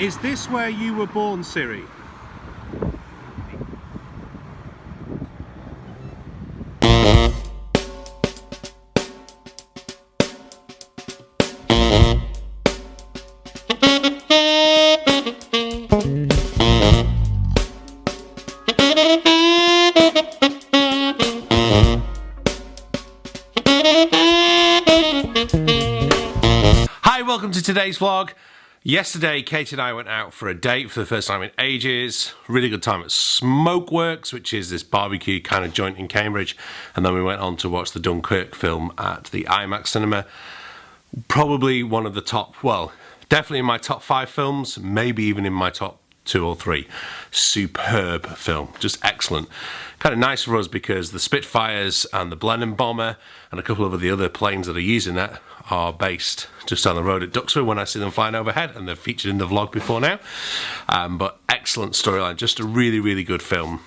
Is this where you were born, Siri? Hi, welcome to today's vlog. Yesterday, Kate and I went out for a date for the first time in ages. Really good time at Smokeworks, which is this barbecue kind of joint in Cambridge. And then we went on to watch the Dunkirk film at the IMAX cinema. Probably one of the top, well, definitely in my top 5 films, maybe even in my top 2 or 3. Superb film, just excellent. Kind of nice for us because the Spitfires and the Blenheim bomber and a couple of the other planes that are using that are based just down the road at Duxford when I see them flying overhead, and they're featured in the vlog before now. But excellent storyline, just a really, really good film.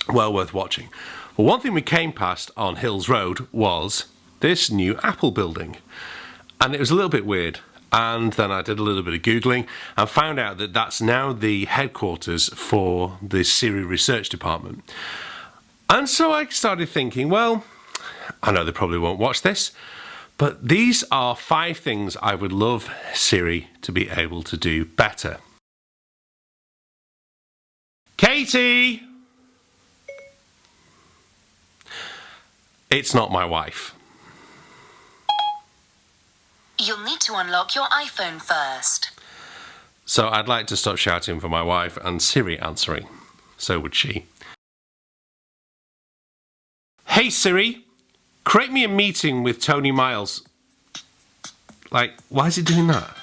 Well worth watching. Well, one thing we came past on Hills Road was this new Apple building. And it was a little bit weird. And then I did a little bit of Googling and found out that that's now the headquarters for the Siri research department. And so I started thinking, well, I know they probably won't watch this, but these are 5 things I would love Siri to be able to do better. Katie! It's not my wife. You'll need to unlock your iPhone first. So I'd like to stop shouting for my wife and Siri answering. So would she. Hey Siri, create me a meeting with Tony Miles. Like, why is it doing that?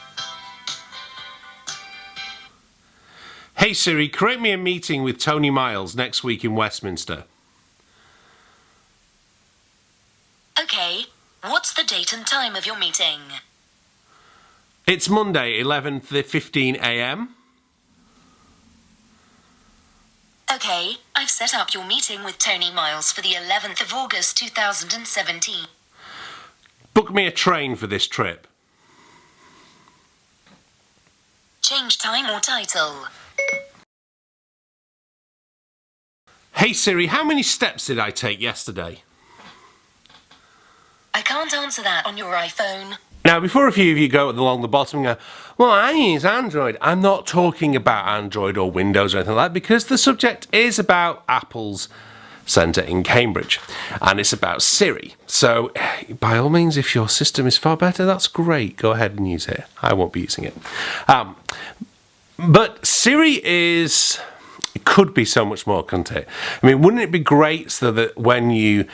Hey Siri, create me a meeting with Tony Miles next week in Westminster. Okay, what's the date and time of your meeting? It's Monday, 11:15 a.m. Okay, I've set up your meeting with Tony Miles for the 11th of August 2017. Book me a train for this trip. Change time or title. Hey Siri, how many steps did I take yesterday? I can't answer that on your iPhone. Now, before a few of you go along the bottom and go, well, I use Android. I'm not talking about Android or Windows or anything like that, because the subject is about Apple's centre in Cambridge, and it's about Siri. So, by all means, if your system is far better, that's great. Go ahead and use it. I won't be using it. But Siri it could be so much more, couldn't it? I mean, wouldn't it be great so that when you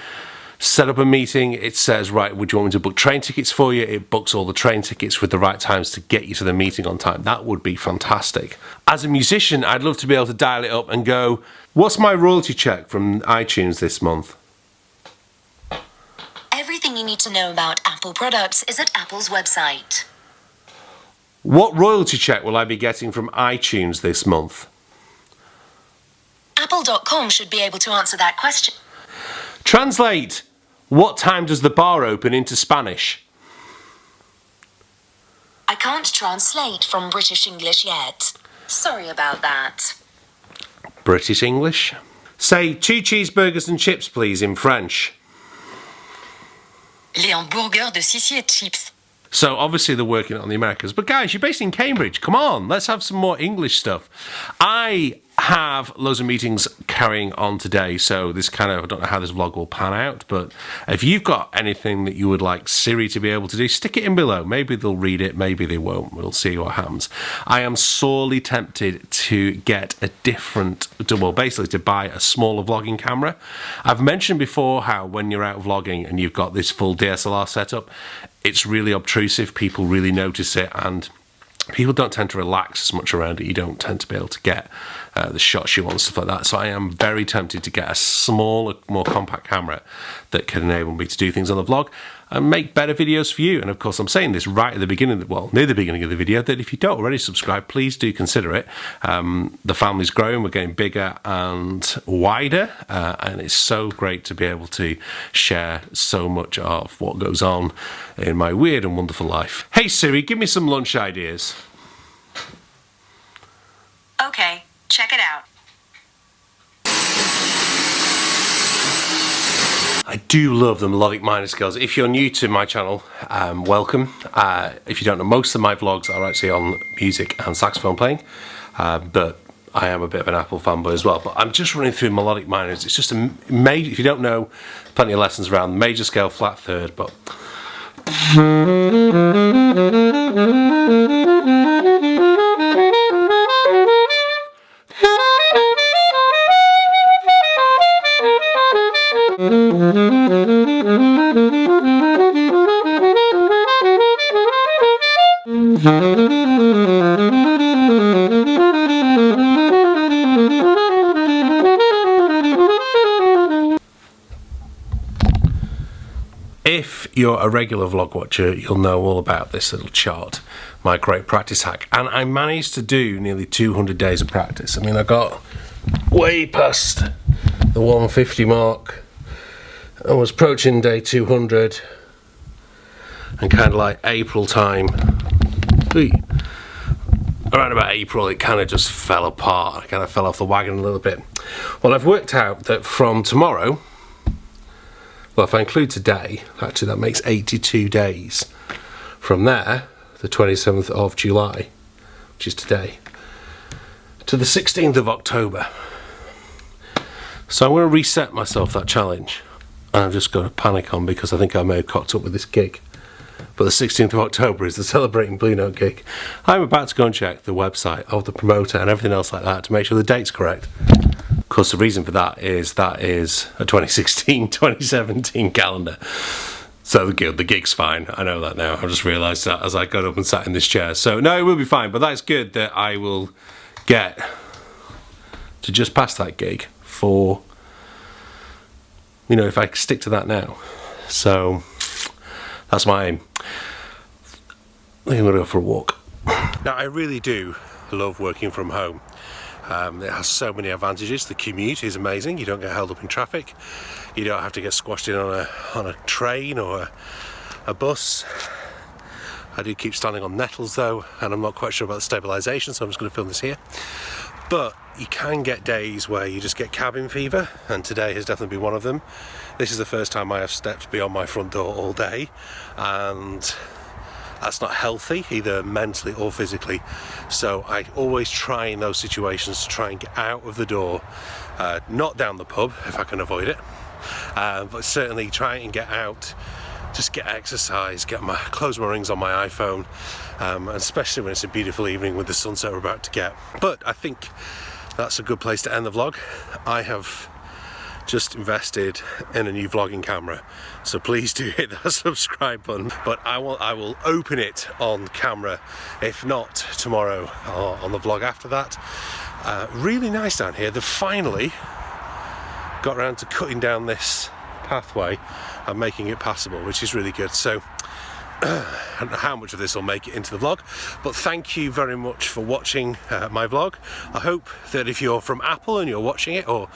set up a meeting, it says, right, would you want me to book train tickets for you? It books all the train tickets with the right times to get you to the meeting on time. That would be fantastic. As a musician, I'd love to be able to dial it up and go, what's my royalty check from iTunes this month? Everything you need to know about Apple products is at Apple's website. What royalty check will I be getting from iTunes this month? Apple.com should be able to answer that question. Translate. What time does the bar open into Spanish? I can't translate from British English yet. Sorry about that. British English? Say 2 cheeseburgers and chips, please, in French. Les hamburgers de ceci et chips. So obviously they're working on the Americas. But guys, you're based in Cambridge. Come on, let's have some more English stuff. I have loads of meetings carrying on today, so this kind of, I don't know how this vlog will pan out, but if you've got anything that you would like Siri to be able to do, stick it in below. Maybe they'll read it, maybe they won't. We'll see what happens. I am sorely tempted to get a different, well, basically to buy a smaller vlogging camera. I've mentioned before how when you're out vlogging and you've got this full DSLR setup, it's really obtrusive, people really notice it, and people don't tend to relax as much around it. You don't tend to be able to get the shots you want, stuff like that. So I am very tempted to get a smaller, more compact camera that can enable me to do things on the vlog and make better videos for you. And of course, I'm saying this right at the beginning, well, near the beginning of the video, that if you don't already subscribe, please do consider it. The family's growing, we're getting bigger and wider, and it's so great to be able to share so much of what goes on in my weird and wonderful life. Hey Siri, give me some lunch ideas. Okay, check it out. I do love the melodic minor scales. If you're new to my channel, welcome. If you don't know, most of my vlogs are actually on music and saxophone playing, but I am a bit of an Apple fanboy as well. But I'm just running through melodic minors. It's just a major, if you don't know, plenty of lessons around major scale, flat third, but if you're a regular vlog watcher, you'll know all about this little chart, my great practice hack. And I managed to do nearly 200 days of practice. I mean, I got way past the 150 mark. I was approaching day 200, and kind of like April time, around about April, it kind of just fell apart. I kind of fell off the wagon a little bit. Well, I've worked out that from tomorrow, well, if I include today, actually that makes 82 days. From there, the 27th of July, which is today, to the 16th of October. So I'm going to reset myself that challenge. And I've just got a panic on because I think I may have cocked up with this gig. But the 16th of October is the Celebrating Blue Note gig. I'm about to go and check the website of the promoter and everything else like that to make sure the date's correct. Of course, the reason for that is a 2016-2017 calendar. So the gig's fine. I know that now. I just realised that as I got up and sat in this chair. So no, it will be fine. But that's good that I will get to just past that gig for, you know, if I stick to that now. So that's my aim. I think I'm going to go for a walk. Now, I really do love working from home. It has so many advantages. The commute is amazing. You don't get held up in traffic. You don't have to get squashed in on a train or a bus. I do keep standing on nettles though, and I'm not quite sure about the stabilisation, so I'm just going to film this here. But you can get days where you just get cabin fever, and today has definitely been one of them. This is the first time I have stepped beyond my front door all day, and that's not healthy, either mentally or physically. So I always try in those situations to try and get out of the door, not down the pub if I can avoid it, but certainly try and get out, just get exercise, close my rings on my iPhone, especially when it's a beautiful evening with the sunset we're about to get. But I think that's a good place to end the vlog. I have just invested in a new vlogging camera, so please do hit that subscribe button. But I will open it on camera, if not tomorrow, or on the vlog after that. Really nice down here. They've finally got around to cutting down this pathway and making it passable, which is really good. So I don't know how much of this will make it into the vlog, but thank you very much for watching my vlog. I hope that if you're from Apple and you're watching it, or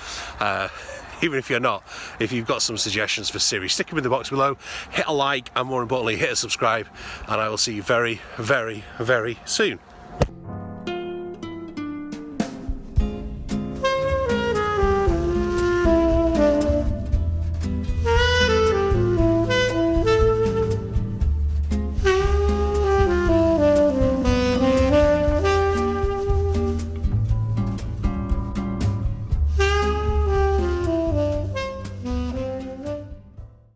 even if you're not, if you've got some suggestions for Siri, stick them in the box below, hit a like, and more importantly, hit a subscribe, and I will see you very, very, very soon.